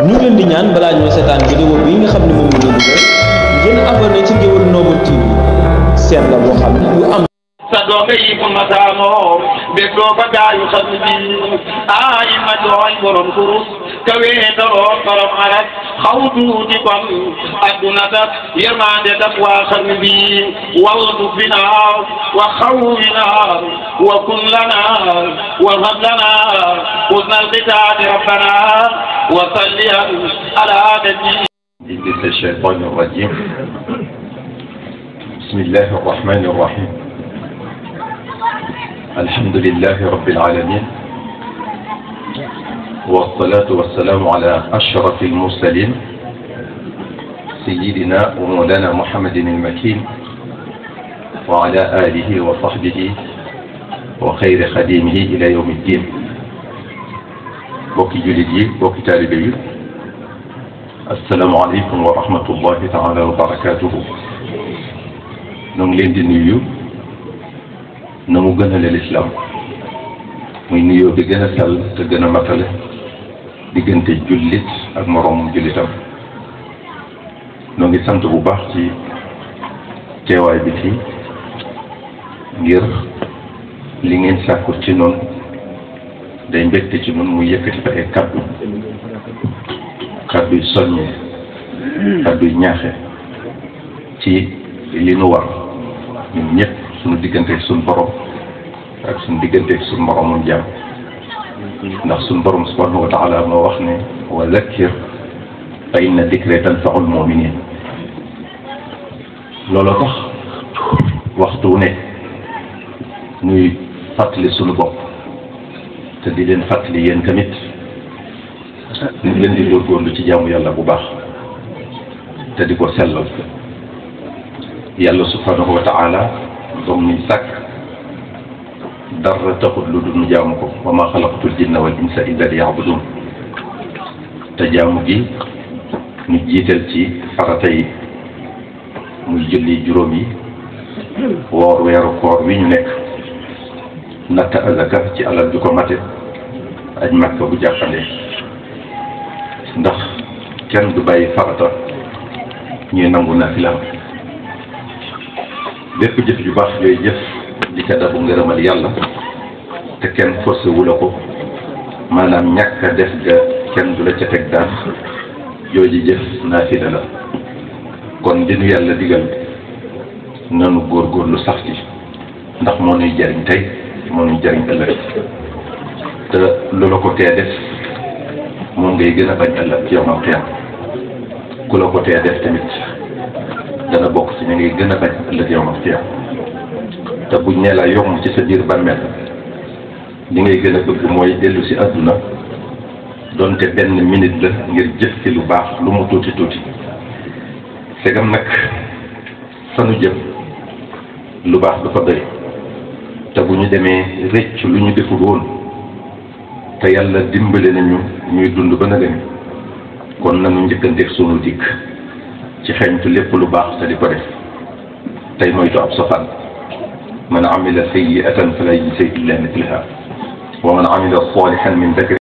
ñu leen di ñaan balaa ñoo seetaan vidéo bi nga xam ne moom la ñu dugal ngeen abonné ci Ngéwél Noble TV seen la boo xam ne lu am sa doonga yi mun ma taamoo bégloo ba gaayu xam ne bi ay ma jooñ borom kurus ka weetaloo borom arab xaw tuuti kon adduna tak yërmande tak waa xam ne bi waltu bina wa xawwina wa kun lana wa hab lana husna alqitaati rabbana wa salliyan ala nabi إبليس الشيطان الرجيم بسم الله الرحمن الرحيم الحمد لله رب العالمين والصلاة والسلام على أشرف المرسلين سيدنا ومولانا محمد المكين وعلى آله وصحبه وخير خديمه إلى يوم الدين بوكي جلدي بوكي تالبي السلام عليكم ورحمة الله تعالى وبركاته نون لين دي نيو نمو gënale l'islam muy nuyoo bi gën a sell te gën a matale diggante jullit ak moroomum jullitam noo ngi sant bu baax ci teewaay bi fii ngir li ngeen sàkku ci noonu day mbégte ci noonu muy yëkkati fa ay kaddu kaddu yu soññee kaddu yu ñaaxe ci li nu war ñun ñëpp suñu digganteeg suñu borom ak suñu digganteeg suñu moromum jàmm ndax suñu borom subhanahu wa taala moo wax ne wa zakkir fa inna dikra tanfaul muminin loolu tax waxtu wu ne ñuy fàttali suñu bopp te di leen fàttali yéen tamit ñu leen di góorgóorlu ci jaamu yàlla bu baax te di ko sellal yàlla subhanahu wa taala doom ñu sàkk dara taxut lu dul nu jaamu ko wa ma xalaqtul jinna wal insa illa liya'budun te jaamu gi ñu jiital ci farata yi muy julli juróom yi woor weeru koor wi ñu nekk natt azaka ci alal ju ko mate aj makka bu jàppandee ndax kenn du bàyyi farata ñuy nangu naafila bépp jëf ju baax yooyu jëf di ca dabu ngërëmal yàlla te kenn forcé wu la ko maanaam ñàkk a def ga kenn du la ca teg daan jooju jëf naafila la kon dinu yàlla digal nanu góorgóorlu sax ci ndax moo nuy jariñ tey moo nuy jariñ ëllëg te loola ko tee def moom ngay gën a bañ ëllëg ci yawmal qiyaama ku la ko tee def tamit dana bokk ci ñu ngay gën a bañ ëllëg yawmal qiyaama te buñ nee la yomb ci sa biir bàmmeel li ngay gën a bëgg mooy dellu si àdduna donte benn minute la ngir jëf ci lu baax lu mu tuuti tuuti segam nag fanu jëm lu baax dafa doy te bu ñu demee rëcc lu ñu deful woon te yàlla dimbale nañu ñuy dund ba na gën kon nanu njëkkanteeg sunu dikk ci xeeñtu lépp lu baax te di ko def tey moytu ab safaan man amila sayyi'atan fala yujza illa mithlaha wa man amila salihan min dhakarin